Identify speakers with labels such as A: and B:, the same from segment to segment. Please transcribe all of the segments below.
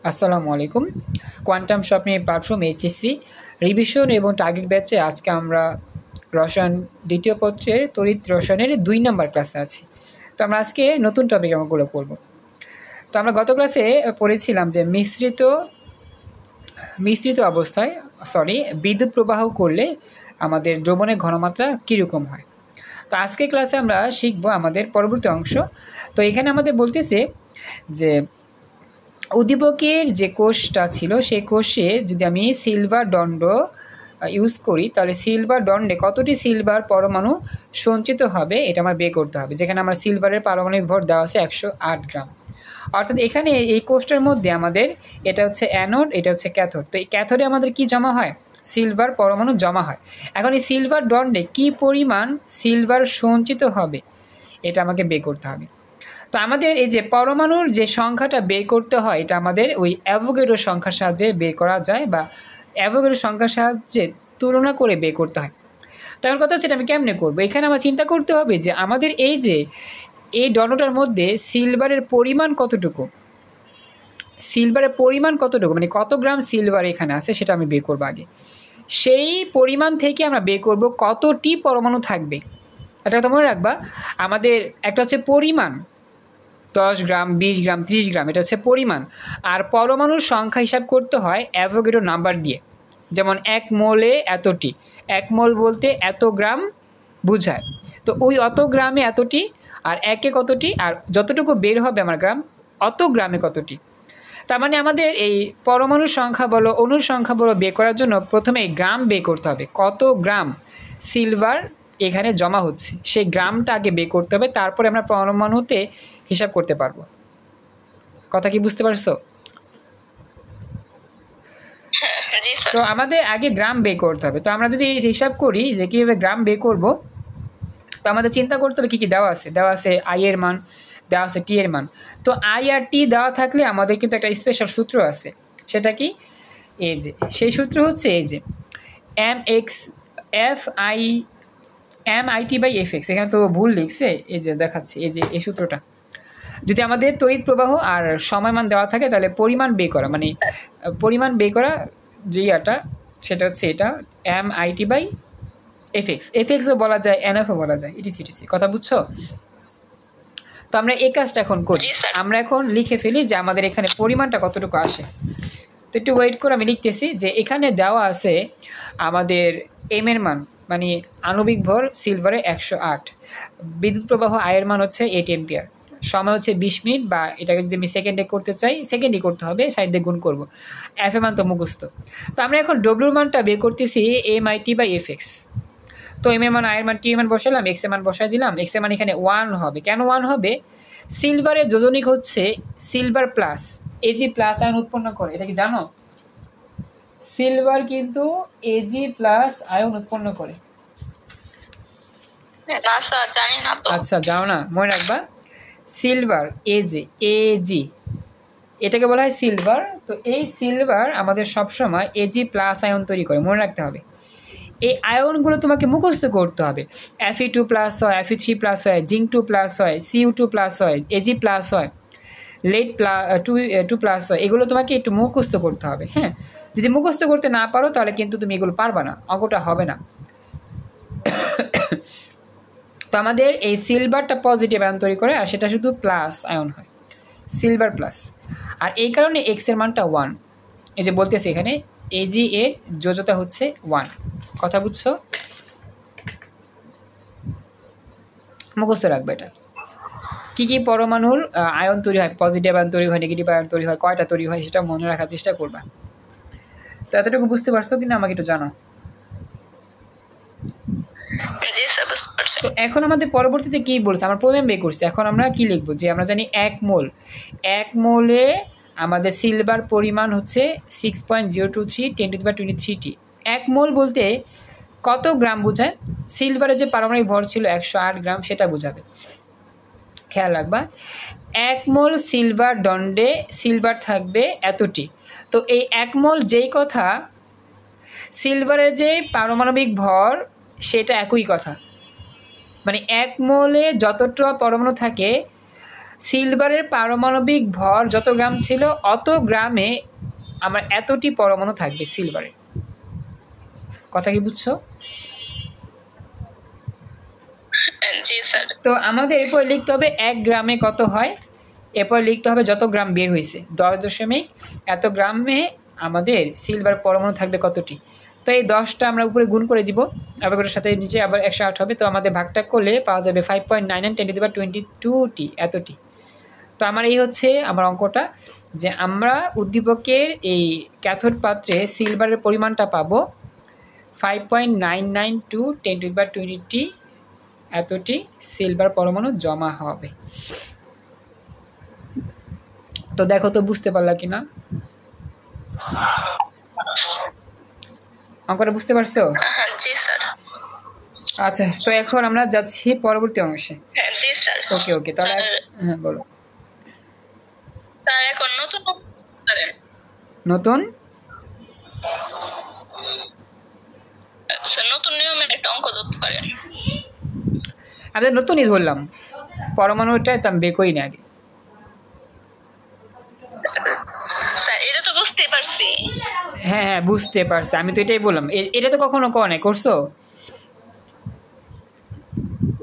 A: আসসালামু আলাইকুম। কোয়ান্টাম স্বপ্নে প্ল্যাটফর্ম এইচএসসি রিভিশন এবং টার্গেট ব্যাচে আজকে আমরা রসায়ন দ্বিতীয় পত্রের তড়িৎ রসায়নের 2 নম্বর ক্লাসে আছি। তো আমরা আজকে নতুন টপিক আমগুলো করব। তো আমরা গত ক্লাসে পড়েছিলাম যে মিশ্রিত অবস্থায় বিদ্যুৎ প্রবাহ করলে আমাদের দ্রবণের ঘনমাত্রা কীরকম হয়। তো আজকে ক্লাসে আমরা শিখব আমাদের পরবর্তী অংশ। তো এখানে আমাদের বলতেছে যে উদ্দীপকের যে কোষটা ছিল সেই কোষে যদি আমি সিলভার দণ্ড ইউজ করি তাহলে সিলভার দণ্ডে কতটি সিলভার পরমাণু সঞ্চিত হবে এটা আমার বের করতে হবে। যেখানে আমার সিলভারের পারমাণবিক ভর দেওয়া আছে 108 গ্রাম। অর্থাৎ এখানে এই কোষটার মধ্যে আমাদের এটা হচ্ছে অ্যানোড, এটা হচ্ছে ক্যাথোড। তো এই ক্যাথোডে আমাদের কি জমা হয়? সিলভার পরমাণু জমা হয়। এখন এই সিলভার দণ্ডে কি পরিমাণ সিলভার সঞ্চিত হবে এটা আমাকে বের করতে হবে। তো আমাদের এই যে পরমাণুর যে সংখ্যাটা বের করতে হয় এটা আমাদের ওই অ্যাভোগাড্রো সংখ্যার সাহায্যে বের করা যায় বা অ্যাভোগাড্রো সংখ্যার সাহায্যে তুলনা করে বের করতে হয়। তখন কথা হচ্ছে এটা আমি কেমনে করবো? এখানে আমার চিন্তা করতে হবে যে আমাদের এই দণ্ডটার মধ্যে সিলভারের পরিমাণ কতটুকু, মানে কত গ্রাম সিলভার এখানে আছে সেটা আমি বের করবো আগে। সেই পরিমাণ থেকে আমরা বের করব কতটি পরমাণু থাকবে। এটা তো মনে রাখবা, আমাদের একটা হচ্ছে পরিমাণ 10 গ্রাম, 20 গ্রাম, 30 গ্রাম, এটা হচ্ছে পরিমাণ। আর পরমাণুর সংখ্যা হিসাব করতে হয় অ্যাভোগাড্রো নাম্বার দিয়ে। যেমন 1 মোলে এতটি, 1 মোল বলতে এত গ্রাম বোঝায়। তো ওই অত গ্রামে এতটি, আর একে কতটি, আর যতটুকু বের হবে আমার গ্রাম অত গ্রামে কতটি। তার মানে আমাদের এই পরমাণুর সংখ্যা বলো অণুর সংখ্যা বলো বের করার জন্য প্রথমে এই গ্রাম বের করতে হবে। কত গ্রাম সিলভার এখানে জমা হচ্ছে সেই গ্রামটা আগে বের করতে হবে, তারপরে আমরা পরমাণুতে হিসাব করতে পারবো। কথা কি বুঝতে পারছো? তো আমাদের আগে গ্রাম বের করতে হবে। তো আমরা যদি হিসাব করি যে কীভাবে গ্রাম বের করব, তো আমাদের চিন্তা করতে হবে কী কী দেওয়া আছে আই এর মান, দেওয়া আছে টি এর মান। তো আই আর টি দেওয়া থাকলে আমাদের কিন্তু একটা স্পেশাল সূত্র আছে। সেটা কি? এই যে সেই সূত্র হচ্ছে এই যে MIT/FX। এখানে তো ভুল লিখছে, এই যে দেখাচ্ছি, এই যে এই সূত্রটা। যদি আমাদের তড়িৎ প্রবাহ আর সময়মান দেওয়া থাকে তাহলে পরিমাণ বের করা যে সেটা হচ্ছে এটা MIT/FX। এফএক্সও বলা যায়, এনএফও বলা যায়, ইটিসি। কথা বুঝছো? তো আমরা এই কাজটা এখন করি। আমরা এখন লিখে ফেলি যে আমাদের এখানে পরিমাণটা কতটুকু আসে। তো একটু ওয়েট করে আমি লিখতেছি যে এখানে দেওয়া আছে আমাদের এম এর মান, মানে আণবিক ভর সিলভারে 108, বিদ্যুৎ প্রবাহ আয়ের মান হচ্ছে 8 এম্পিয়ার, সময় হচ্ছে 20 মিনিট, বা এটাকে যদি আমি সেকেন্ডে করতে চাই সেকেন্ডই করতে হবে, 60 দিয়ে গুণ করবো। এফ এর মান তো মুখস্থ। তো আমরা এখন ডব্লিউর মানটা বের করতেছি MIT/FX। তো এম এর মান, আয়ের মান, টি এর মান বসালাম, এক্স এর মান বসাই দিলাম। এক্স এর মান এখানে 1 হবে। কেন 1 হবে? সিলভারের যোজনিক হচ্ছে silver plus AG plus ion উৎপন্ন করে। এটা কি জানো? সিলভার কিন্তু এজি প্লাস আয়ন উৎপন্ন করে। আচ্ছা, জানো না? মনে রাখবা, সিলভার এজি এটাকে বলা হয় সিলভার। তো এই সিলভার আমাদের সবসময় এজি প্লাস আয়ন তৈরি করে, মনে রাখতে হবে। এই আয়নগুলো তোমাকে মুখস্থ করতে হবে। Fe2 প্লাস হয়, Fe3 প্লাস হয়, জিঙ্ক 2 প্লাস হয়, Cu2 প্লাস হয়, এজি প্লাস হয়, লেড টু প্লাস হয়। এগুলো তোমাকে একটু মুখস্থ করতে হবে। হ্যাঁ, যদি মুখস্থ করতে না পারো তাহলে কিন্তু তুমি এগুলো পারবা না, অঙ্কটা হবে না। তো আমাদের এই সিলভারটা পজিটিভ আয়ন তৈরি করে, আর সেটা শুধু প্লাস আয়ন হয়, সিলভার প্লাস। আর এই কারণে এক্স এর মানটা 1। এই যে বলতেছে এখানে এজি এর যোজ্যতা হচ্ছে 1। কথা বুঝছো? মুখস্থ রাখবে এটা। কী কী পরমাণুর আয়ন তৈরি হয়, পজিটিভ আয়ন তৈরি হয়, নেগেটিভ আয়ন তৈরি হয়, কয়টা তৈরি হয়, সেটা মনে রাখার চেষ্টা করবা। তো এতটুকু বুঝতে পারছো কিনা আমাকে একটু জানাও। তো এখন আমাদের পরবর্তীতে কি বলছে, আমরা প্রবলেম বের করছি। এখন আমরা কি লিখবো? যে আমরা জানি 1 মোলে আমাদের সিলভার পরিমাণ হচ্ছে 6.023 10⁻23 টি। 1 মোল বলতে কত গ্রাম বোঝায়? সিলভারের যে পারমাণবিক ভর ছিল 108 গ্রাম, সেটা বোঝাবে। খেয়াল রাখবা, 1 মোল সিলভার দণ্ডে সিলভার থাকবে এতটি। তো এই 1 মোল যেই কথা, সিলভারের যে পারমাণবিক ভর সেটা একই কথা। মানে 1 মোলে যতটা পরমাণু থাকে সিলভারের পারমাণবিক ভর যত গ্রাম ছিল অত গ্রামে আমার এতটি পরমাণু থাকবে সিলভারের। কথা কি বুঝছো?
B: জি স্যার।
A: তো আমাদের এরপর লিখতে হবে 1 গ্রামে কত হয়, এরপর লিখতে হবে যত গ্রাম বের হয়েছে 10 এত গ্রামে আমাদের সিলভার পরমাণু থাকবে কতটি। তো এই 10টা আমরা উপরে গুণ করে দিব, আবার ওটার সাথে নিচে আবার 108 হবে। তো আমাদের ভাগটা করলে পাওয়া যাবে 5.99 10^22 এতটি। তো আমার এই হচ্ছে আমার অঙ্কটা, যে আমরা উদ্দীপকের এই ক্যাথোড পাত্রে সিলভারের পরিমাণটা পাবো 5.992 10^20 এতটি সিলভার পরমাণু জমা হবে। তো দেখো তো বুঝতে পারলা কিনা, অঙ্কটা বুঝতে পারছো?
B: জি স্যার।
A: আচ্ছা, তো এখন আমরা যাচ্ছি পরবর্তী অংশে।
B: জি স্যার।
A: ওকে ওকে, তাহলে হ্যাঁ বলো।
B: স্যার এখন নতুন
A: নতুন
B: নতুন নিয়মের একটা অঙ্ক ধরতে পারেন।
A: আমি নতুনই ধরলাম, পরমাণুটা তো আমি বের করি না আগে।
B: স্যার এটা তো বুঝতে পারছি।
A: হ্যাঁ হ্যাঁ বুঝতে পারছি, আমি তো এটাই বললাম। এটা তো কখনো করো নাই, করছো?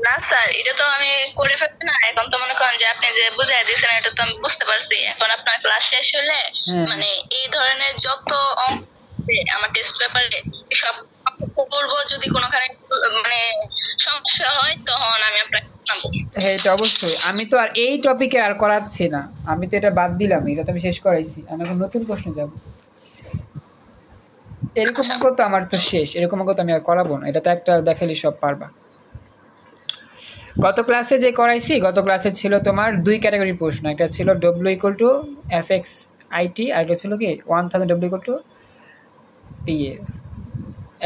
B: না স্যার, এটা তো আমি করে ফেলছি না। এখন তো মনে করেন যে আপনি যে বুঝাই দিয়েছেন এটা তো আমি বুঝতে পারছি। এখন আপনার ক্লাস শেষ হলে মানে এই ধরনের যত অঙ্ক আমার টেস্ট পেপারে সব করবো, যদি কোনোখানে মানে সমস্যা হয় তখন আমি আপনাকে জানাবো।
A: হ্যাঁ এটা অবশ্যই, আমি তো আর এই টপিকে আর করাচ্ছি না, আমি তো এটা বাদ দিলাম, এটা তো আমি শেষ করাইছি। আমি এখন নতুন প্রশ্ন যাব, এরকম অঙ্ক তো আমার তো শেষ, এরকম অঙ্ক তো আমি আর করাবো না, এটা তো একটা দেখালে সব পারবা। গত ক্লাসে যে করাইছি, গত ক্লাসে ছিল তোমার 2 ক্যাটাগরির প্রশ্ন, একটা ছিল W=fx_it আর একটা ছিল কি 1000 W=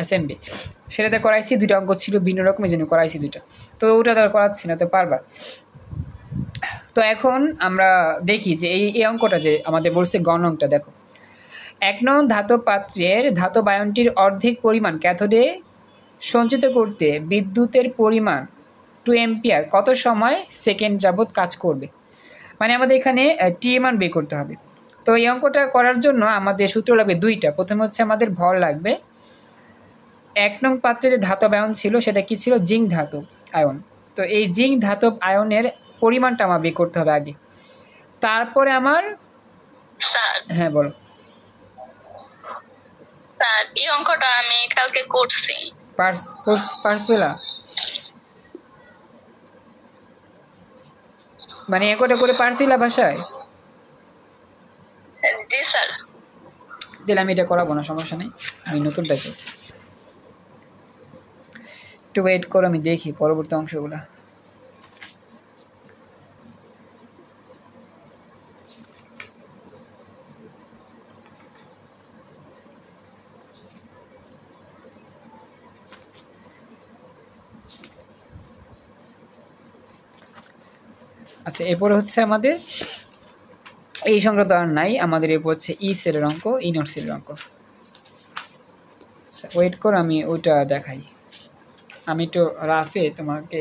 A: SMB। সেটাতে করাইছি, 2টা অঙ্ক ছিল ভিন্ন রকমের জন্য করাইছি 2টা, তো ওটা তো আর করাচ্ছি না, তো পারবা। তো এখন আমরা দেখি যে এই অঙ্কটা যে আমাদের বলছে গণ অঙ্কটা দেখো। 1 নং ধাতব পাত্রের ধাতব আয়নটির অর্ধেক পরিমাণ ক্যাথোডে সঞ্চিত করতে বিদ্যুতের পরিমাণ 2 অ্যাম্পিয়ার কত সময় সেকেন্ড যাবত কাজ করবে। মানে আমাদের এখানে টি মান বের করতে হবে। তো এই অঙ্কটা করার জন্য আমাদের সূত্র লাগবে 2টা। প্রথমে হচ্ছে আমাদের ভর লাগবে। 1 নং পাত্রে যে ধাতব আয়ন ছিল সেটা কি ছিল, জিঙ্ক ধাতব আয়ন। তো এই জিঙ্ক ধাতব আয়নের পরিমাণটা আমার বের করতে হবে আগে, তারপরে আমার হ্যাঁ বলো।
B: স্যার এই অঙ্কটা আমি কালকে করছি।
A: পারছিলা? মানে একটা করে পারছিলা বাসায়?
B: জি স্যার।
A: দিলে আমি এটা করাবো না, সমস্যা নেই, আমি নতুনটাই করব। একটু ওয়েট করো, আমি দেখি পরবর্তী অংশগুলো। আচ্ছা, এরপরে হচ্ছে আমাদের এই সংক্রান্ত আর নাই, আমাদের এরপর হচ্ছে ই সেলের অঙ্ক, ই নট সেলের অঙ্ক। আচ্ছা ওয়েট করো, আমি ওইটা দেখাই। আমি একটু রাফে তোমাকে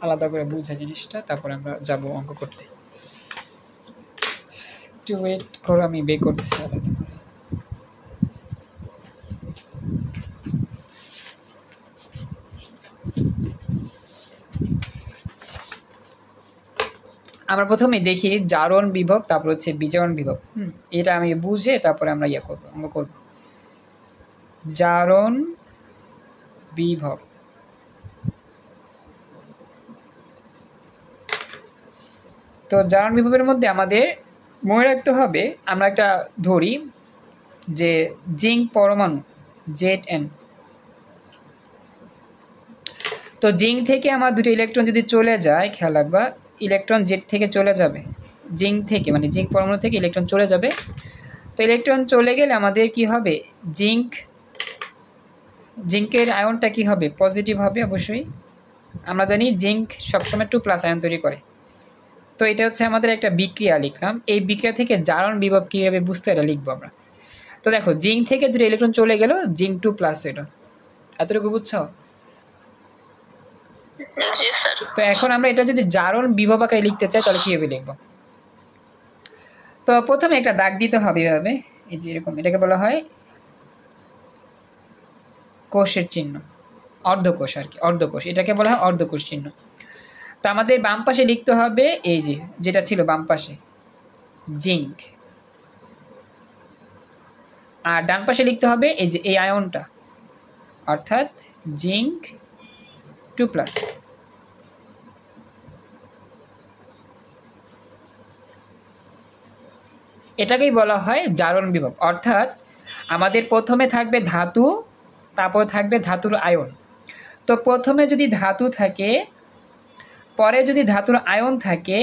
A: আলাদা করে বুঝা জিনিসটা, তারপরে আমরা যাব অঙ্ক করতে। একটু ওয়েট করো, আমি বের করতেছি আলাদা করে। আমরা প্রথমে দেখি জারণ বিভব, তারপর হচ্ছে বিজারণ বিভব। এটা আমি বুঝে তারপরে আমরা ইয়ে করবো, অঙ্ক করবো। জারণ বিভব, তো জারণ বিভবের মধ্যে আমাদের মনে রাখতে হবে, আমরা একটা ধরি যে জিঙ্ক পরমাণু Zn। তো জিঙ্ক থেকে আমার 2টা ইলেকট্রন যদি চলে যায়, খেয়াল রাখবা, ইলেকট্রন জেড থেকে চলে যাবে, জিঙ্ক থেকে মানে জিঙ্ক পরমাণু থেকে ইলেকট্রন চলে যাবে। তো ইলেকট্রন চলে গেলে আমাদের কি হবে, জিঙ্কের আয়নটা কি হবে, পজিটিভ হবে অবশ্যই। আমরা জানি জিঙ্ক সবসময় 2+ আয়ন তৈরি করে। তো এটা হচ্ছে আমাদের একটা বিক্রিয়া লিখলাম। এই বিক্রিয়া থেকে জারণ বিভব কীভাবে বুঝতে, এটা লিখবো আমরা। তো দেখো জিঙ্ক থেকে 2টা ইলেকট্রন চলে গেল, জিঙ্ক 2+ হলো, এতটুকু বুঝছো? তো এখন আমরা এটা যদি জারণ বিভব আকারে লিখতে চাই তাহলে কীভাবে লিখবো, তো প্রথমে একটা দাগ দিতে হবে এভাবে, এই যে এরকম, এটাকে বলা হয় কোষের চিহ্ন, অর্ধকোষ আর কি, অর্ধকোষ, এটাকে বলা হয় অর্ধকোষ চিহ্ন। তো আমাদের বাম পাশে লিখতে হবে এই যে যেটা ছিল বাম পাশে জিঙ্ক, আর ডান পাশে লিখতে হবে এই যে এই আয়নটা, অর্থাৎ জিঙ্ক 2+। এটাকেই বলা হয় জারণ বিভব, অর্থাৎ আমাদের প্রথমে থাকবে ধাতু, তারপর থাকবে ধাতুর আয়ন। তো প্রথমে যদি ধাতু থাকে, পরে যদি ধাতুর আয়ন থাকে,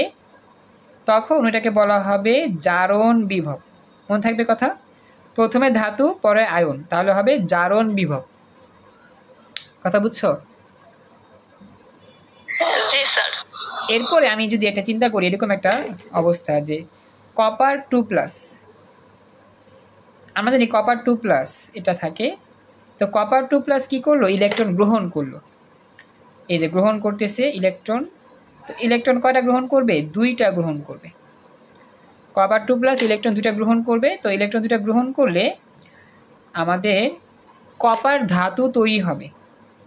A: তখন ওটাকে বলা হবে জারণ বিভব। মনে থাকবে কথা, প্রথমে ধাতু পরে আয়ন, তাহলে হবে জারণ বিভব। কথা বুঝছো?
B: জি স্যার।
A: এরপরে আমি যদি একটা চিন্তা করি, এরকম একটা অবস্থা যে কপার 2+, আমরা জানি কপার 2+ এটা থাকে। তো কপার 2+ কি করলো, ইলেকট্রন গ্রহণ করলো, এই যে গ্রহণ করতেছে ইলেকট্রন। তো ইলেকট্রন কয়টা গ্রহণ করবে, 2টা গ্রহণ করবে। কপার 2+ ইলেকট্রন 2টা গ্রহণ করবে। তো ইলেকট্রন 2টা গ্রহণ করলে আমাদের কপার ধাতু তৈরি হবে,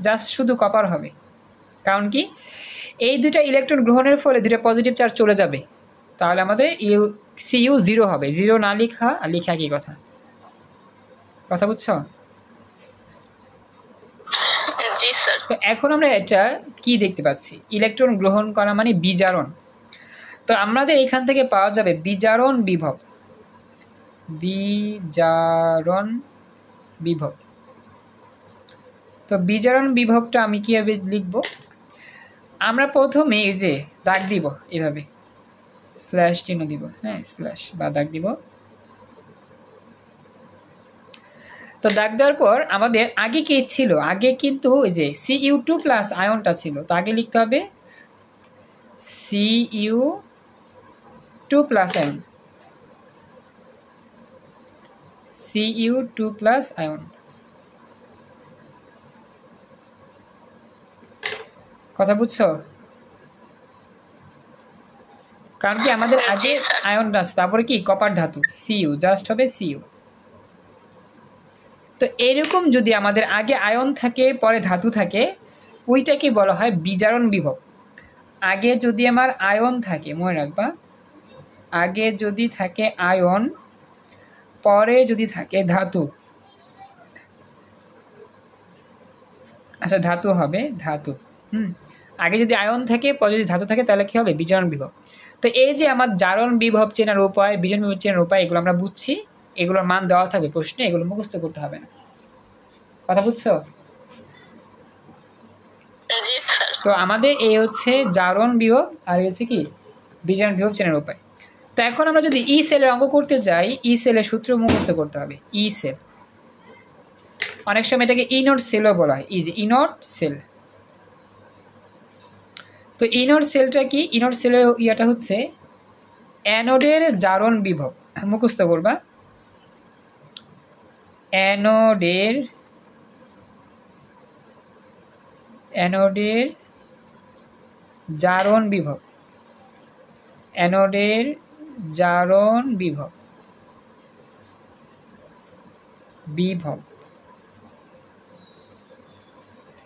A: জাস্ট শুধু কপার হবে। কারণ কি, এই 2টা ইলেকট্রন গ্রহণের ফলে 2টা পজিটিভ চার্জ চলে যাবে, তাহলে আমাদের Cu 0 হবে। 0 না লেখা আর লেখা কি কথা, কথা বুঝছো?
B: জি স্যার।
A: তো এখন আমরা এটা কি দেখতে পাচ্ছি, ইলেকট্রন গ্রহণ করা মানে বিজারণ। তো আমাদের এখান থেকে পাওয়া যাবে বিজারণ বিভব, বিজারণ বিভব। তো বিজারণ বিভবটা আমি কিভাবে লিখব, আমরা প্রথমে এই যে দাগ দিব, এভাবে স্ল্যাশ চিহ্ন দিব, হ্যাঁ স্ল্যাশ বা দাগ দিব। তো দাগ দেওয়ার পর আমাদের আগে কি ছিল, আগে কিন্তু ওই যে Cu2+ আয়নটা ছিল। তো আগে লিখতে হবে Cu2+ আয়ন, Cu2+ আয়ন। কথা বুঝছো? কারণ কি আমাদের আগে আয়নটা আছে, তারপরে কি কপার ধাতু Cu, জাস্ট হবে Cu। তো এরকম যদি আমাদের আগে আয়ন থাকে পরে ধাতু থাকে, ওইটাকে বলা হয় বিজারণ বিভব। আগে যদি আমার আয়ন থাকে, মনে রাখবা, আগে যদি থাকে আয়ন, পরে যদি থাকে ধাতু, আচ্ছা ধাতু হবে ধাতু, আগে যদি আয়ন থাকে পরে যদি ধাতু থাকে, তাহলে কি হবে, বিজারণ বিভব। তো এই যে আমার জারণ বিভব চেনার উপায়, বিজারণ বিভব চেনার উপায়, এগুলো আমরা বুঝছি, এগুলোর মান দেওয়া থাকবে প্রশ্নে, এগুলো মুখস্থ করতে হবে না। কথা বুঝছো? তো আমাদের এই হচ্ছে জারণ বিভব, আর এই হচ্ছে কি বিজারণ বিভব চেনার উপায়। তো এখন আমরা যদি ই সেলের অঙ্ক করতে যাই, ই সেলের সূত্র মুখস্থ করতে হবে। ই সেল, অনেক সময় এটাকে ইনট সেলও বলা হয়, এই যে ইনট সেল। তো ইনট সেলটা কি, ইনট সেলের ইয়াটা হচ্ছে অ্যানোডের জারণ বিভব, মুখস্থ করবা, অ্যানোডের জারণ বিভব, অ্যানোডের জারণ বিভব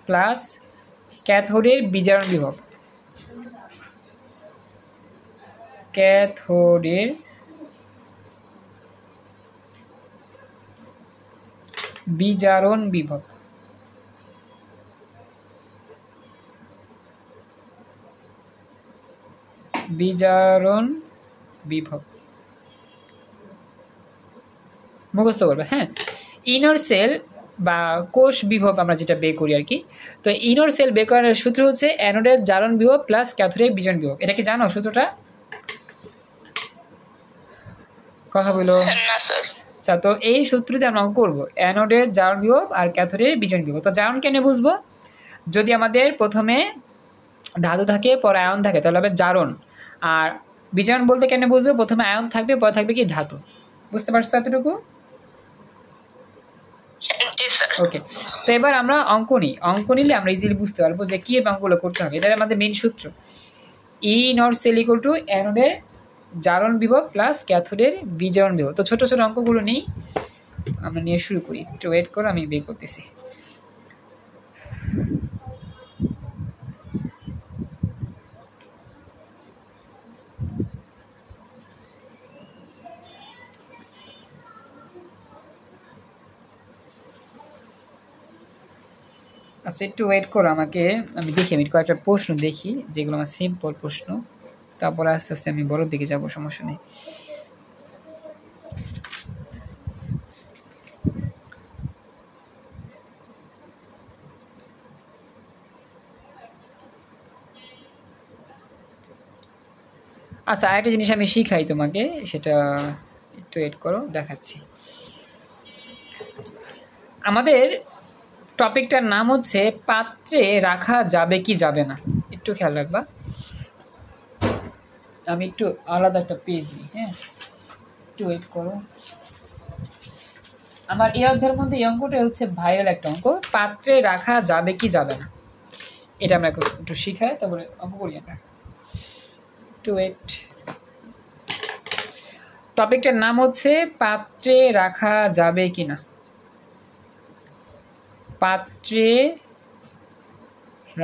A: প্লাস ক্যাথোডের বিজারণ বিভব, ক্যাথোডের বিজারণ বিভব। বিজারণ বিভব মুখস্থ করবে। হ্যাঁ, ইনর সেল বা কোষ বিভব আমরা যেটা বের করি আর কি। তো ইনর সেল বের করার সূত্র হচ্ছে অ্যানোডের জারণ বিভব প্লাস ক্যাথোডের বিজারণ বিভব। এটা কি জানো সূত্রটা? কথা বলো। আচ্ছা, তো এই সূত্রতে আমরা অঙ্ক করবো অ্যানোডের জারণ বিভব আর ক্যাথোডের বিজারণ বিভব। তো জারণ কেন বুঝবো, যদি আমাদের প্রথমে ধাতু থাকে পরে আয়ন থাকে তাহলে হবে জারণ, আর বিজারণ বলতে কেন বুঝবো, প্রথমে আয়ন থাকবে পরে থাকবে কি ধাতু। বুঝতে পারছো এতটুকু? ওকে, তো এবার আমরা অঙ্ক নিই। অঙ্ক নিলে আমরা ইজিলি বুঝতে পারবো যে কি অঙ্কগুলো করতে হবে। এটা আমাদের মেইন সূত্র, ই নট সেল ইকুয়াল টু অ্যানোডের জারণ বিভব প্লাস ক্যাথোডের বিজারণ বিভব। তো ছোট ছোট অঙ্কগুলো নেই, আমরা নিয়ে শুরু করি। একটু ওয়েট করো, আমি বের করতেছি। আচ্ছা একটু ওয়েট করো আমাকে, আমি দেখি, আমি কয়েকটা প্রশ্ন দেখি যেগুলো আমার সিম্পল প্রশ্ন, তারপরে আস্তে আস্তে আমি বড় দিকে যাবো, সমস্যা নেই। আচ্ছা আরেকটা জিনিস আমি শিখাই তোমাকে, সেটা একটু ওয়েট করো, দেখাচ্ছি। আমাদের টপিকটার নাম হচ্ছে পাত্রে রাখা যাবে কি যাবে না। একটু খেয়াল রাখবা, আমি একটু আলাদা একটা পেজ নিই, হ্যাঁ একটু ওয়েট করো। আমার এই অধ্যায়ের মধ্যে এই অঙ্কটা হচ্ছে ভাইরাল একটা অঙ্ক, পাত্রে রাখা যাবে কি যাবে না। এটা আমরা একটু শিখাই, তারপরে অঙ্ক করি আমরা। একটু ওয়েট। টপিকটার নাম হচ্ছে পাত্রে রাখা যাবে কি না। পাত্রে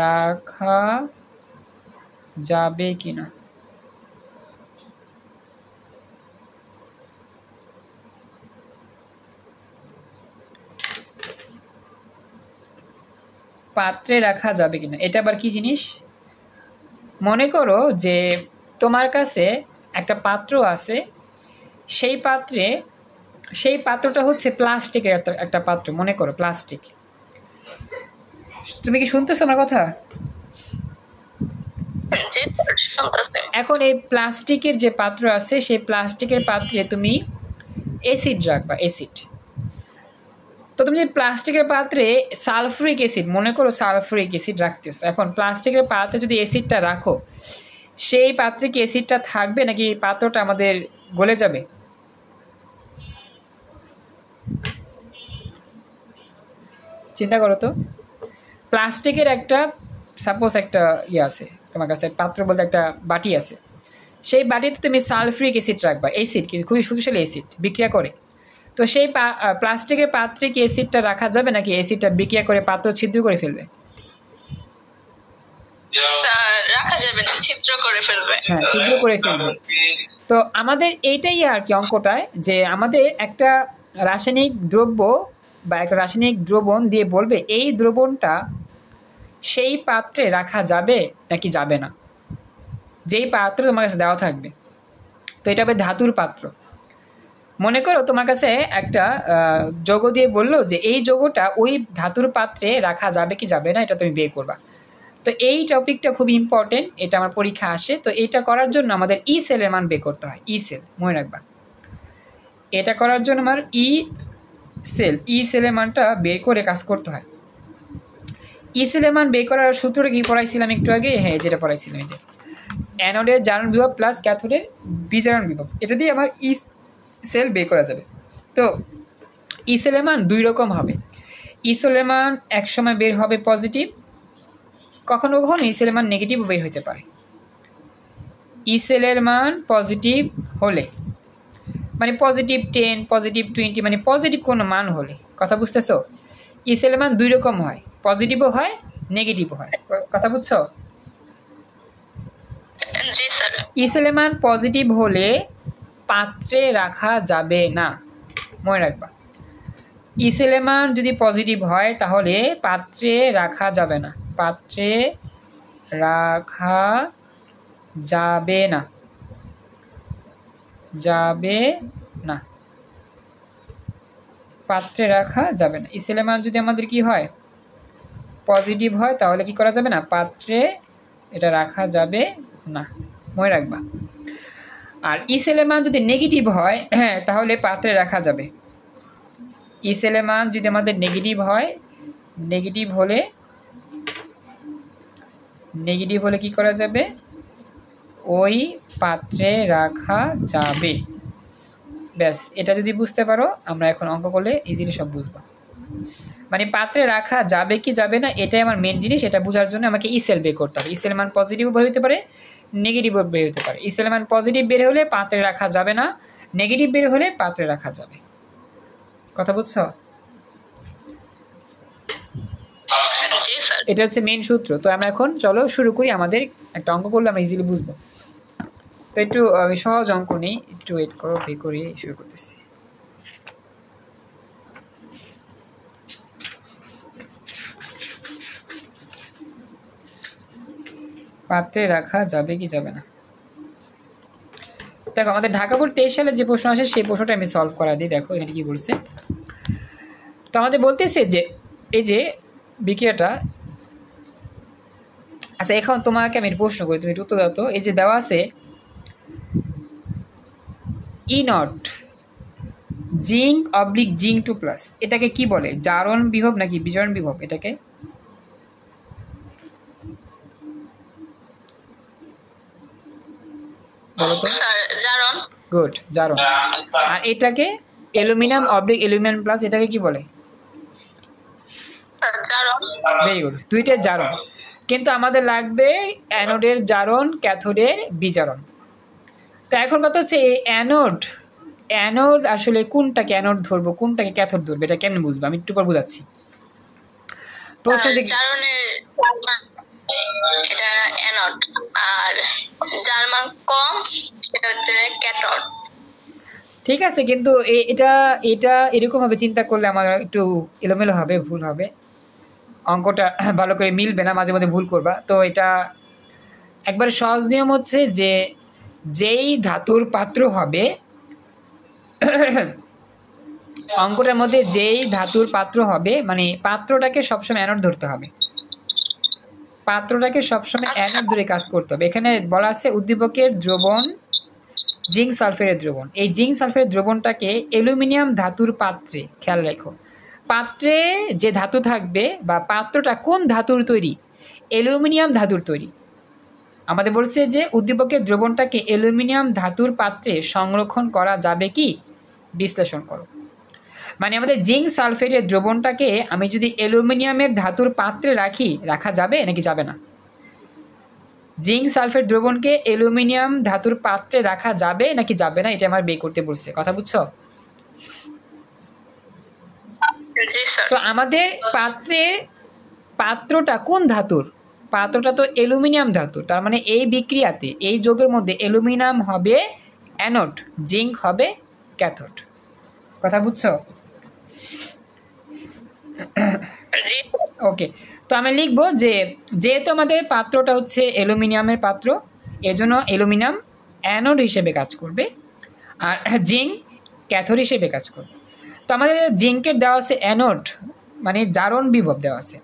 A: রাখা যাবে কি না। পাত্রে রাখা যাবে কিনা, এটা আবার কি জিনিস? মনে করো যে তোমার কাছে একটা পাত্র আছে, সেই পাত্রটা হচ্ছে প্লাস্টিকের একটা পাত্র, মনে করো প্লাস্টিক। তুমি কি শুনতেছো আমার কথা? এখন এই প্লাস্টিকের যে পাত্র আছে, সেই প্লাস্টিকের পাত্রে তুমি অ্যাসিড রাখবা, অ্যাসিড। তো তুমি যে প্লাস্টিকের পাত্রে সালফুরিক অ্যাসিড, মনে করো সালফুরিক অ্যাসিড রাখতেছো, এখন প্লাস্টিকের পাত্রে যদি অ্যাসিডটা রাখো, সেই পাত্রে কি অ্যাসিডটা থাকবে নাকি পাত্রটা আমাদের গলে যাবে? চিন্তা করো তো। প্লাস্টিকের একটা সাপোজ একটা আছে তোমার কাছে, পাত্র বলতে একটা বাটি আছে, সেই বাটিতে তুমি সালফুরিক অ্যাসিড রাখবা, অ্যাসিড কিন্তু খুবই শক্তিশালী অ্যাসিড, বিক্রিয়া করে। তো সেই প্লাস্টিকের পাত্রে কি অ্যাসিডটা রাখা যাবে নাকি অ্যাসিডটা বিক্রিয়া করে পাত্র ছিদ্র করে ফেলবে?
B: রাখা যাবে না, ছিদ্র করে ফেলবে।
A: হ্যাঁ, ছিদ্র করে ফেলবে। তো আমাদের এইটাই আর কি অঙ্কটায়, যে আমাদের একটা রাসায়নিক দ্রব্য বা একটা রাসায়নিক দ্রবণ দিয়ে বলবে এই দ্রবণটা সেই পাত্রে রাখা যাবে নাকি যাবে না, যেই পাত্র তোমার কাছে দেওয়া থাকবে। তো এটা হবে ধাতুর পাত্র। মনে করো তোমার কাছে একটা যৌগ দিয়ে বললো যে এই যৌগটা ওই ধাতুর পাত্রে রাখা যাবে কি যাবে না, এটা তুমি বের করবা। তো এই টপিকটা খুব ইম্পর্টেন্ট, এটা আমার পরীক্ষা আসে। তো এইটা করার জন্য আমাদের ই সেলের মান বের করতে হয়, ই সেল, মনে রাখবা। এটা করার জন্য আমার ই সেলের মানটা বের করে কাজ করতে হয়। ই সেলের মান বের করার সূত্রটা কি পড়াইছিলাম একটু আগে? হ্যাঁ, যেটা পড়াইছিলাম, এই যে অ্যানোডের জারণ বিভব প্লাস ক্যাথোডের বিজারণ বিভব, এটা দিয়ে আমার ই সেল বের করা যাবে। তো ই সেলের মান দুই রকম হবে। ই সেলের মান এক সময় বের হবে পজিটিভ, কখনো কখনো ই সেলের মান নেগেটিভও বের হতে পারে। ই সেলের মান পজিটিভ হলে, মানে পজিটিভ 10, পজিটিভ 20, মানে পজিটিভ কোনো মান হলে, কথা বুঝতেছো? ই সেলের মান দুই রকম হয়, পজিটিভও হয় নেগেটিভও হয়, কথা বুঝছো? ই সেলের মান পজিটিভ হলে পাত্রে রাখা যাবে না, মনে রাখবা। ই সেলের মান যদি পজিটিভ হয় তাহলে পাত্রে রাখা যাবে না, পাত্রে রাখা যাবে না, যাবে না, পাত্রে রাখা যাবে না। ই সেলের মান যদি আমাদের কি হয়, পজিটিভ হয়, তাহলে কি করা যাবে না, পাত্রে এটা রাখা যাবে না, মনে রাখবা। আর ই সেলের মান যদি নেগেটিভ হয়, হ্যাঁ, তাহলে পাত্রে রাখা যাবে। ই সেলের মান যদি আমাদের নেগেটিভ হয়, নেগেটিভ হলে কি করা যাবে, ওই পাত্রে রাখা যাবে। ব্যাস, এটা যদি বুঝতে পারো, আমরা এখন অঙ্ক করলে ইজিলি সব বুঝবো। মানে পাত্রে রাখা যাবে কি যাবে না, এটাই আমার মেন জিনিস। এটা বোঝার জন্য আমাকে ই সেল বের করতে হবে। ই সেল মান পজিটিভ হতে পারে, নেগেটিভও বের হতে পারে। স্টিলের মান পজিটিভ বের হলে পাত্রে রাখা যাবে না, নেগেটিভ বের হলে পাত্রে রাখা যাবে। কথা বুঝছো? এটা হচ্ছে মেইন সূত্র। তো আমরা এখন চলো শুরু করি। আমাদের একটা অঙ্ক করলে আমরা ইজিলি বুঝবো। তো একটু সহজ অঙ্ক নেই, একটু ওয়েট করো, পে করি, শুরু করতেছি। পাত্রে রাখা যাবে কি যাবে না? দেখো আমাদের ঢাকা বোর্ড 23 সালে যে প্রশ্ন আসে সেই প্রশ্নটা আমি সলভ করা দিই। দেখো এখানে কি বলছে। তো আমাদের বলতেছে যে এই যে বিক্রিয়াটা, আচ্ছা এখন তোমাকে আমি প্রশ্ন করি, তুমি একটু উত্তর দাও তো। এই যে দেওয়া আছে ই নট জিঙ্ক অবলিক জিঙ্ক 2+, এটাকে কি বলে? জারণ বিভব নাকি বিজারণ বিভব? এটাকে বলো তো।
B: জারণ।
A: গুড, জারণ। আর এটাকে অ্যালুমিনিয়াম অবলিক অ্যালুমিনিয়াম প্লাস, এটাকে কি বলে?
B: জারণ।
A: ভেরি গুড, দুইটার জারণ। কিন্তু আমাদের লাগবে অ্যানোডের জারণ, ক্যাথোডের বিজারণ। তো এখন কথা হচ্ছে এই অ্যানোড আসলে কোনটাকে অ্যানোড ধরবো, কোনটাকে ক্যাথোড ধরবো, এটা কেমন বুঝবো? আমি একটু পর বুঝাচ্ছি। প্রশ্ন
B: জারণের এটা অ্যানোড, আর যার মান কম সেটা হচ্ছে ক্যাথোড।
A: ঠিক আছে, কিন্তু এটা এটা এরকম ভাবে চিন্তা করলে আমার একটু এলোমেলো হবে, ভুল হবে, অঙ্কটা ভালো করে মিলবে না, মাঝে মধ্যে ভুল করবা। তো এটা একবারে সহজ নিয়ম হচ্ছে যে যেই ধাতুর পাত্র হবে অঙ্কটার মধ্যে যেই ধাতুর পাত্র হবে, মানে পাত্রটাকে সবসময় অ্যানোড ধরতে হবে, পাত্রটাকে সবসময় অ্যানোড ধরে কাজ করতে হবে। এখানে বলা আছে উদ্দীপকের দ্রবণ জিঙ্ক সালফেটের দ্রবণ। এই জিঙ্ক সালফেটের দ্রবণটাকে অ্যালুমিনিয়াম ধাতুর পাত্রে, খেয়াল রেখো, পাত্রে যে ধাতু থাকবে বা পাত্রটা কোন ধাতুর তৈরি? অ্যালুমিনিয়াম ধাতুর তৈরি। আমাদের বলছে যে উদ্দীপকের দ্রবণটাকে অ্যালুমিনিয়াম ধাতুর পাত্রে সংরক্ষণ করা যাবে কি? বিশ্লেষণ করো। মানে আমাদের জিঙ্ক সালফেটের দ্রবণটাকে আমি যদি অ্যালুমিনিয়ামের ধাতুর পাত্রে রাখা যাবে নাকি যাবে না? জিঙ্ক সালফেট দ্রবণকে অ্যালুমিনিয়াম ধাতুর পাত্রে রাখা যাবে নাকি যাবে না, এটা আমার বের করতে বলছে। কথা বুঝছো? তো আমাদের পাত্রটা কোন ধাতুর? পাত্রটা তো অ্যালুমিনিয়াম ধাতু। তার মানে এই বিক্রিয়াতে এই যৌগের মধ্যে অ্যালুমিনিয়াম হবে অ্যানোড, জিঙ্ক হবে ক্যাথোড। কথা বুঝছো? ওকে, তো আমি লিখবো যে যেহেতু আমাদের পাত্রটা হচ্ছে অ্যালুমিনিয়ামের পাত্র, এজন্য অ্যালুমিনিয়াম অ্যানোড হিসেবে কাজ করবে আর জিঙ্ক ক্যাথোড হিসেবে কাজ করবে। তো আমাদের জিঙ্কের দেওয়া আছে অ্যানোড, মানে জারণ বিভব দেওয়া আছে।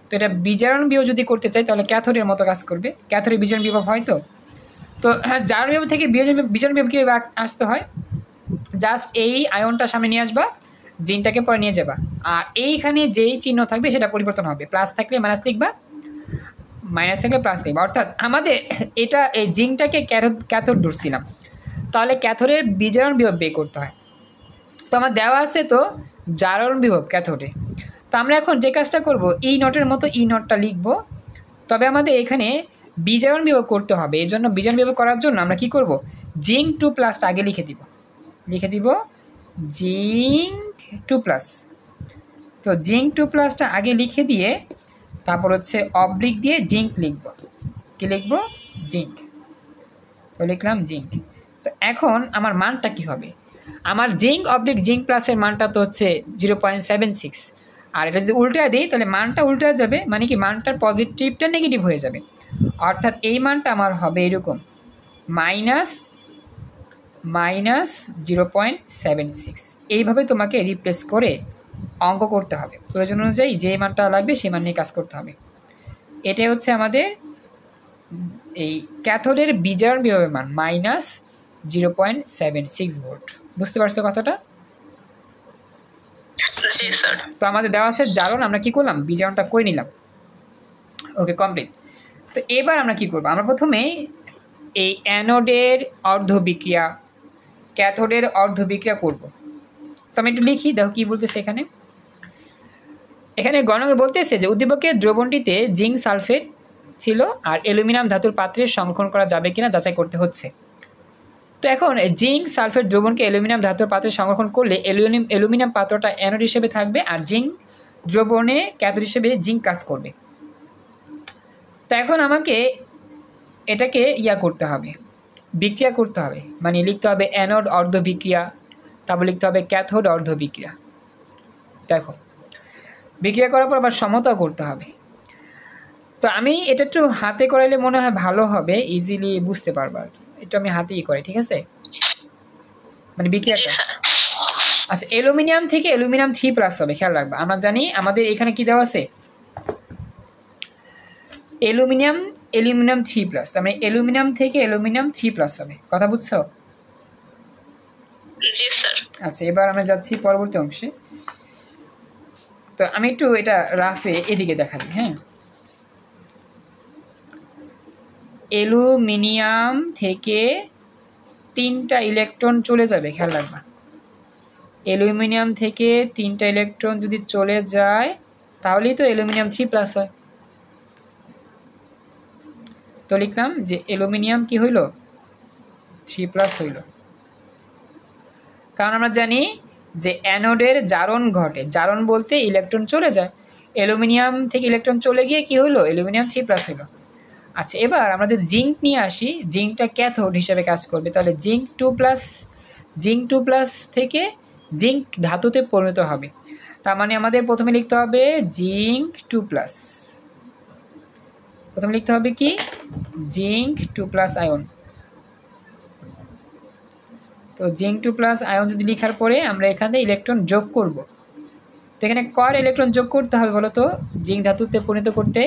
A: তো এটা বিজারণ বিভব যদি করতে চাই তাহলে ক্যাথোডের মতো কাজ করবে। ক্যাথোডে বিজারণ বিভব হয়। তো জারণ বিভব থেকে বিজারণ বিভব কীভাবে আসতে হয়? জাস্ট এই আয়নটা সামনে নিয়ে আসবা, জিনটাকে পরে নিয়ে যাবা, আর এইখানে যেই চিহ্ন থাকবে সেটা পরিবর্তন হবে। প্লাস থাকলে মাইনাস লিখবা, মাইনাস থাকলে প্লাস লিখবা। অর্থাৎ আমাদের এটা এই জিনটাকে ক্যাথোড ধরছিলাম, তাহলে ক্যাথোডের বিজারণ বিভব বের করতে হয়। তো আমার দেওয়া আছে তো জারণ বিভব ক্যাথোডে। তো আমরা এখন যে কাজটা করব, ই নটের মতো ই নটটা লিখব, তবে আমাদের এখানে বিজারণ বিভব করতে হবে। এই জন্য বিজারণ বিভব করার জন্য আমরা কি করব, জিঙ্ক 2+ আগে লিখে দিব জিঙ্ক 2+। তো জিঙ্ক 2+টা আগে লিখে দিয়ে তারপর হচ্ছে অবলিক দিয়ে জিঙ্ক লিখব। কি লিখব? জিঙ্ক। তো লিখলাম জিঙ্ক। তো এখন আমার মানটা কি হবে? আমার জিঙ্ক অবলিক জিঙ্ক প্লাসের মানটা তো হচ্ছে 0.76, আর এটা যদি উল্টা দিই তাহলে মানটা উল্টা যাবে, মানে কি মানটার পজিটিভটা নেগেটিভ হয়ে যাবে। অর্থাৎ এই মানটা আমার হবে এরকম -0.76। এইভাবে তোমাকে রিপ্লেস করে অঙ্ক করতে হবে, প্রয়োজন অনুযায়ী যে মানটা লাগবে সেই মান নিয়ে কাজ করতে হবে। এটাই হচ্ছে আমাদের এই ক্যাথোডের বিজারণ বিভবের মান -0.76 ভোল্ট। বুঝতে পারছো কথাটা? তো আমাদের দেওয়া আছে জারণ, আমরা কি করলাম, বিজারণটা করে নিলাম। ওকে, কমপ্লিট। তো এবার আমরা কি করব, আমরা প্রথমে এই অ্যানোডের অর্ধ বিক্রিয়া, ক্যাথোডের অর্ধ বিক্রিয়া করব। তো আমি একটু লিখি, দেখো কি বলতেছে এখানে গণকে বলতেছে যে উদ্দীপকের দ্রবণটিতে জিঙ্ক সালফেট ছিল, আর অ্যালুমিনিয়াম ধাতুর পাত্রে সংরক্ষণ করা যাবে কিনা যাচাই করতে হচ্ছে। তো এখন জিঙ্ক সালফেট দ্রবণকে অ্যালুমিনিয়াম ধাতুর পাত্রে সংরক্ষণ করলে অ্যালুমিনিয়াম পাত্রটা অ্যানোড হিসেবে থাকবে, আর জিঙ্ক দ্রবণে ক্যাথোড হিসেবে জিঙ্ক কাজ করবে। তো এখন আমাকে এটাকে করতে হবে, বিক্রিয়া করতে হবে, মানে লিখতে হবে অ্যানোড অর্ধ বিক্রিয়া, তারপর লিখতে হবে ক্যাথোড অর্ধ বিক্রিয়া। দেখো বিক্রিয়া করার পর আবার সমতা করতে হবে। তো আমি এটা একটু হাতে করাইলে মনে হয় ভালো হবে, ইজিলি বুঝতে পারবো আর কি। একটু আমি হাতেই করি, ঠিক আছে? মানে বিক্রিয়াটা আচ্ছা, অ্যালুমিনিয়াম থেকে অ্যালুমিনিয়াম 3+ হবে, খেয়াল রাখবা। আমরা জানি আমাদের এখানে কি দেওয়া আছে, অ্যালুমিনিয়াম 3+, তার মানে অ্যালুমিনিয়াম থেকে অ্যালুমিনিয়াম 3+ হবে। কথা বুঝছো?
B: জি স্যার।
A: আচ্ছা, এবার আমরা যাচ্ছি পরবর্তী অংশে। তো আমি একটু এটা রাফে এদিকে দেখা দিই। হ্যাঁ, অ্যালুমিনিয়াম থেকে 3টা ইলেকট্রন চলে যাবে, খেয়াল রাখবা। অ্যালুমিনিয়াম থেকে 3টা ইলেকট্রন যদি চলে যায় তাহলেই তো অ্যালুমিনিয়াম 3+ হয়। তো লিখলাম যে অ্যালুমিনিয়াম কি হইল, 3+ হইল। কারণ আমরা জানি যে অ্যানোডের জারণ ঘটে, জারণ বলতে ইলেকট্রন চলে যায়, অ্যালুমিনিয়াম থেকে ইলেকট্রন চলে গিয়ে কি হলো, অ্যালুমিনিয়াম 3+ হইল। আচ্ছা, এবার আমরা যদি জিঙ্ক নিয়ে আসি, জিঙ্কটা ক্যাথোড হিসেবে কাজ করবে, তাহলে জিঙ্ক 2+ থেকে জিঙ্ক ধাতুতে পরিণত হবে। তার মানে আমাদের প্রথমে লিখতে হবে জিঙ্ক 2+, প্রথমে লিখতে হবে কি, জিঙ্ক 2+ আয়ন। তো জিঙ্ক 2+ আয়ন যদি লিখার পরে আমরা এখানে ইলেকট্রন যোগ করব। তো এখানে কয়টা ইলেকট্রন যোগ করতে হবে বলো তো জিঙ্ক ধাতুতে পরিণত করতে?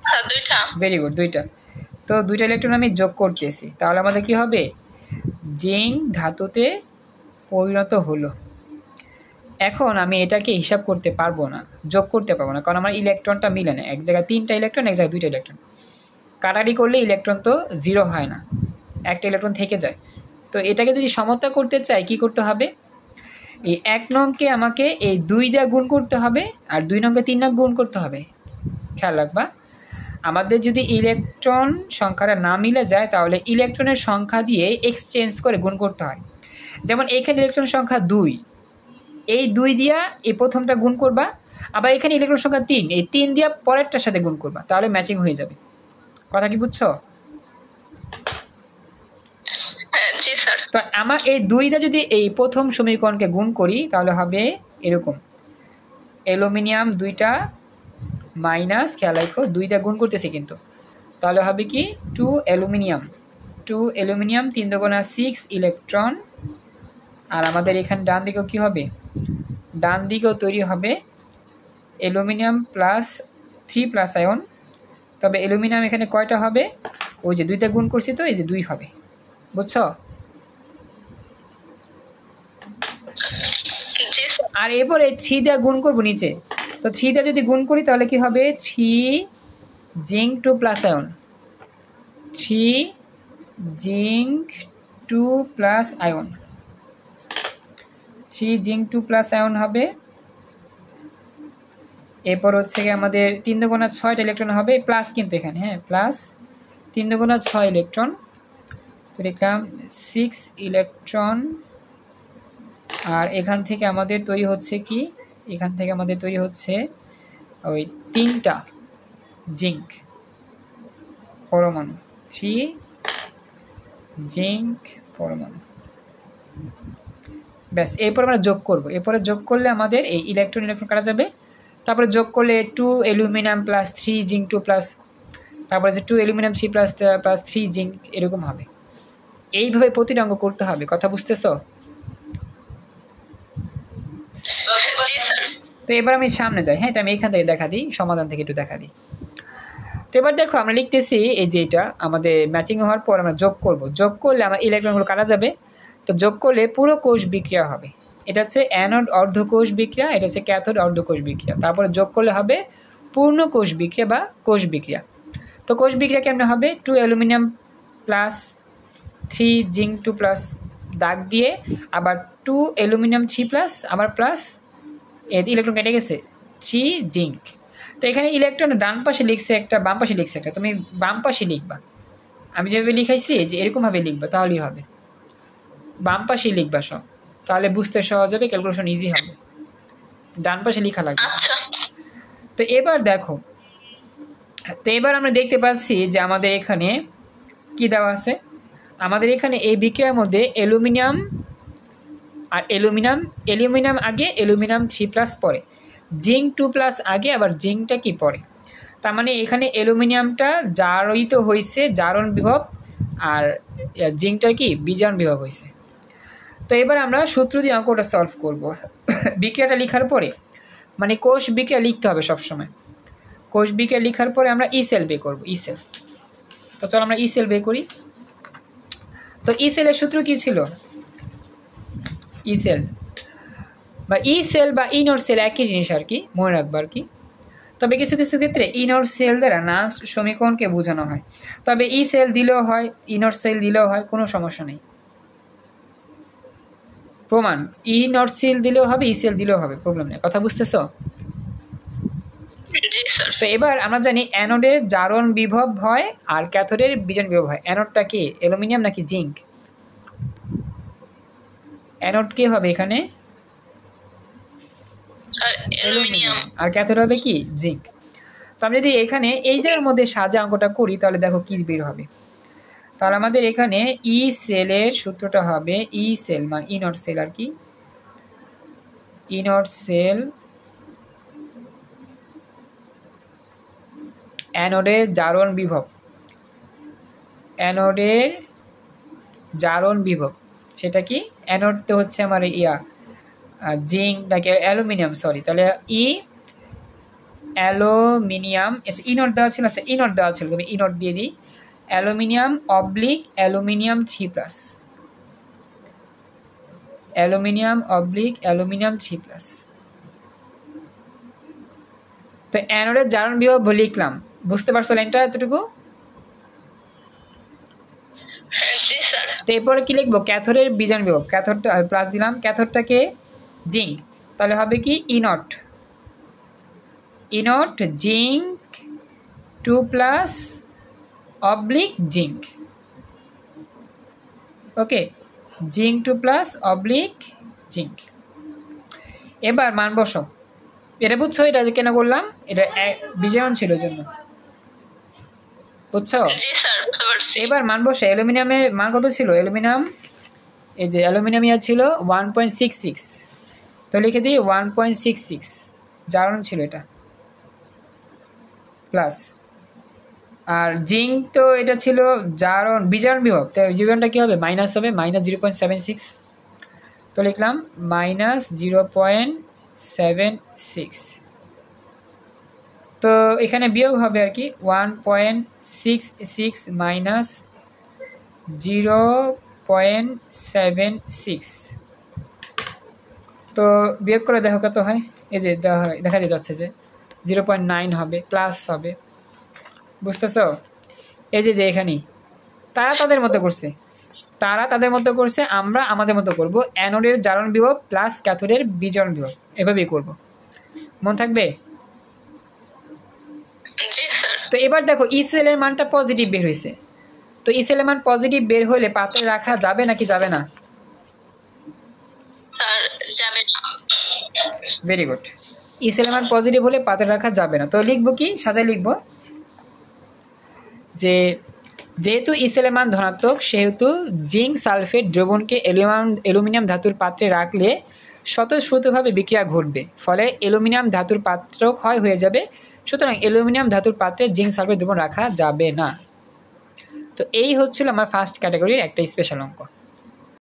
B: স্যার 2টা।
A: ভেরি গুড, 2টা। তো 2টা ইলেকট্রন আমি যোগ করতেছি, তাহলে আমাদের কি হবে, জিঙ্ক ধাতুতে পরিণত হলো। এখন আমি এটাকে হিসাব করতে পারবো না, যোগ করতে পারবো না, কারণ আমার ইলেকট্রনটা মিলে না। এক জায়গায় 3টা ইলেকট্রন, এক জায়গায় 2টা ইলেকট্রন। কাটারি করলে ইলেকট্রন তো 0 হয় না, একটা ইলেকট্রন থেকে যায়। তো এটাকে যদি সমতা করতে চাই কি করতে হবে, এই 1 নংকে আমাকে এই 2 দিয়ে গুণ করতে হবে, আর 2 নংকে 3 নং গুণ করতে হবে। খেয়াল রাখবা, আমাদের যদি ইলেকট্রন সংখ্যাটা না মিলে যায় তাহলে ইলেকট্রনের সংখ্যা দিয়ে এক্সচেঞ্জ করে গুণ করতে হয়। যেমন এখানে ইলেকট্রন সংখ্যা 2, এই 2 দিয়া এই প্রথমটা গুণ করবা, আবার এখানে ইলেকট্রন সংখ্যা 3, এই 3 দিয়া পরেরটার সাথে গুণ করবা, তাহলে ম্যাচিং হয়ে যাবে। কথা কি বুঝছো?
B: জি স্যার।
A: তো আমার এই 2 দিয়ে যদি এই প্রথম সমীকরণকে গুণ করি তাহলে হবে এরকম, অ্যালুমিনিয়াম 2টা মাইনাস, খেয়াল রাখো 2 দিয়ে গুণ করতেছি কিন্তু, তাহলে হবে কি 2 অ্যালুমিনিয়াম 3 দুগুণা 6 ইলেকট্রন। আর আমাদের এখানে ডান দিকেও কি হবে, ডান দিকেও তৈরি হবে অ্যালুমিনিয়াম 3+ আয়ন। তবে অ্যালুমিনিয়াম এখানে কয়টা হবে, ওই যে 2 দিয়ে গুণ করছি তো, এই যে 2 হবে। বুঝছো? আর এরপরে 3 দিয়ে গুণ করবো নিচে, তো 3 দিয়ে যদি গুণ করি তাহলে কি হবে, 3 zinc 2+ ion, 3 zinc 2+ ion, 3 zinc 2+ ion হবে। এরপর হচ্ছে কি আমাদের 3 দুগুণা 6টা ইলেকট্রন হবে, প্লাস কিন্তু এখানে, হ্যাঁ প্লাস 3 দুগুণা 6 ইলেকট্রন। তো লিখলাম 6 ইলেকট্রন। আর এখান থেকে আমাদের তৈরি হচ্ছে কি, এখান থেকে আমাদের তৈরি হচ্ছে ওই 3টা জিঙ্ক পরমাণু, 3 জিঙ্ক পরমাণু। ব্যাস, এরপর আমরা যোগ করব। এরপরে যোগ করলে আমাদের এই ইলেকট্রন কাটা যাবে। তারপরে যোগ করলে 2 অ্যালুমিনিয়াম প্লাস 3 জিঙ্ক 2+, তারপরে যে 2 অ্যালুমিনিয়াম 3+3 জিঙ্ক, এরকম হবে। এইভাবে প্রতিটা অঙ্ক করতে হবে। কথা বুঝতেছো? তো এবার আমি সামনে যাই। হ্যাঁ, এটা আমি এখান থেকে দেখা দিই, সমাধান থেকে একটু দেখা দিই। তো এবার দেখো আমরা লিখতেছি এই যে এটা আমাদের ম্যাচিং হওয়ার পর আমরা যোগ করব। যোগ করলে আমার ইলেকট্রনগুলো কাটা যাবে। তো যোগ করলে পুরো কোষ বিক্রিয়া হবে। এটা হচ্ছে অ্যানোড অর্ধকোষ বিক্রিয়া, এটা হচ্ছে ক্যাথোড অর্ধকোষ বিক্রিয়া। তারপরে যোগ করলে হবে পূর্ণ কোষ বিক্রিয়া বা কোষ বিক্রিয়া। তো কোষ বিক্রিয়া কেমনে হবে, 2 অ্যালুমিনিয়াম প্লাস 3 জিঙ্ক 2+, দাগ দিয়ে আবার 2 অ্যালুমিনিয়াম 3+, আবার প্লাস ইলেকট্রন কেটে গেছে 3 জিঙ্ক। তো এখানে ইলেকট্রন ডান পাশে লিখছে একটা, বাম পাশে লিখছে একটা, তুমি বাম পাশে লিখবা। আমি যেভাবে লিখাইছি যে এরকমভাবে লিখবা, তাহলেই হবে। বাম পাশে লিখবা সব, তাহলে বুঝতে সহজ হবে, ক্যালকুলেশন ইজি হবে। ডান পাশে লেখা লাগবে।
B: আচ্ছা
A: তো এবার দেখো, তো এবার আমরা দেখতে পাচ্ছি যে আমাদের এখানে কি দেওয়া আছে। আমাদের এখানে এই বিক্রিয়ার মধ্যে অ্যালুমিনিয়াম আর অ্যালুমিনিয়াম আগে, অ্যালুমিনিয়াম 3+ পরে, জিঙ্ক 2+ আগে, আবার জিঙ্কটা কি পরে। তার মানে এখানে অ্যালুমিনিয়ামটা জারিত হয়েছে জারণ বিভব, আর জিঙ্কটার কি বিজারণ বিভব হয়েছে। তো এবার আমরা সূত্র দিয়ে অঙ্কটা সলভ করব। বিক্রিয়াটা লেখার পরে, মানে কোষ বিক্রিয়া লিখতে হবে সবসময়। কোষ বিক্রিয়া লেখার পরে আমরা ই সেল বের করবো, ই সেল। তো চলো আমরা ই সেল বের করি। তো ই সেলের সূত্র কি ছিল? ই সেল বা ইনর সেল একই জিনিস আর কি, মনে রাখবো আর কি। তবে কিছু কিছু ক্ষেত্রে ইনর সেল দ্বারা নাস্ট সমীকরণকে বোঝানো হয়। তবে ই সেল দিলেও হয়, ইনর সেল দিলেও হয়, কোনো সমস্যা নেই। প্রমাণ, ইনর সেল দিলেও হবে, ই সেল দিলেও হবে, প্রবলেম নেই। কথা বুঝতেছো? তো এবার আমরা জানি অ্যানোডের জারণ বিভব হয় আর ক্যাথোডের বিজারণ বিভব হয়। অ্যানোডটা কি অ্যালুমিনিয়াম নাকি জিঙ্ক? অ্যানোড কি হবে এখানে?
B: অ্যালুমিনিয়াম।
A: আর ক্যাথোড হবে কি জিঙ্ক। তো আমি যদি এখানে এই জায়গার মধ্যে সাজা অঙ্কটা করি, তাহলে দেখো কি বের হবে। তাহলে আমাদের এখানে ই সেলের সূত্রটা হবে, ই সেল মানে ইনর সেল আর কি, ইনর সেল অ্যানোডের জারণ বিভব, অ্যানোডের জারণ বিভব সেটা কি? অ্যানোড তো হচ্ছে আমার জিঙ্ক নাকি অ্যালুমিনিয়াম, সরি। তাহলে ই অ্যালুমিনিয়াম, ইনট দেওয়া ছিল, আচ্ছা ইনট দেওয়া ছিল, তুমি ইনট দিয়ে দিই। Aluminium oblique aluminium 3+, aluminium oblique aluminium 3+। তো অ্যানোডের জারণ বিভব লিখলাম, বুঝতে পারছো লাইনটা এতটুকু? তো এরপরে কি লিখবো? ক্যাথোডের বিজারণ বিভব, ক্যাথোডটা প্লাস দিলাম, ক্যাথোডটাকে জিঙ্ক, তাহলে হবে কি ইনট, ইনট zinc 2+ oblique zinc, okay, zinc 2+ oblique zinc. এবার মান বসো। এটা বুঝছো এটা কেন করলাম? এটা বিজারণ ছিল জন্য, বুঝছো? এবার মান বসে। অ্যালুমিনিয়ামের মান কত ছিল? অ্যালুমিনিয়াম, এই যে অ্যালুমিনিয়াম ছিল 1.66, তো লিখে দিই 1.66 জারণ ছিল এটা, প্লাস। আর জিঙ্ক তো এটা ছিল জারণ বিজারণ বিভব, তো জীবনটা কি হবে? মাইনাস হবে, -0.76, তো লিখলাম -0.76। তো এখানে বিয়োগ হবে আর কি, 1.66 মাইনাস 0.76। তো বিয়োগ করে দেখো কত হয়। এই যে দেখা যাচ্ছে যে 0.9 হবে, প্লাস হবে, বুঝতেছ? এই যে এখানেই তারা তাদের মতো করছে, তারা তাদের মতো করছে, আমরা আমাদের মতো করব। অ্যানোডের জারণ বিভব প্লাস ক্যাথোডের বিজারণ বিভব, এভাবেই করব, মন থাকবে? তো এবার দেখো ই সেলের মানটা পজিটিভ বের হয়েছে। তো ই সেলের মান পজিটিভ বের হলে পাত্রে রাখা যাবে নাকি যাবে না?
B: স্যার যাবে না।
A: Very good. ই সেলের মান পজিটিভ হলে পাত্রে রাখা যাবে না। তো লিখবো কি? সাজায় লিখবো যে যেহেতু ই সেলের মান ধনাত্মক, সেহেতু জিঙ্ক সালফেট দ্রবণকে অ্যালুমিনিয়াম ধাতুর পাত্রে রাখলে স্বতঃস্ফূর্তভাবে বিক্রিয়া ঘটবে, ফলে অ্যালুমিনিয়াম ধাতুর পাত্র ক্ষয় হয়ে যাবে। সুতরাং অ্যালুমিনিয়াম ধাতুর পাত্রে জিঙ্ক সালফেট দ্রবণ রাখা যাবে না। তো এই হচ্ছিল আমার ফার্স্ট ক্যাটাগরির একটা স্পেশাল অঙ্ক।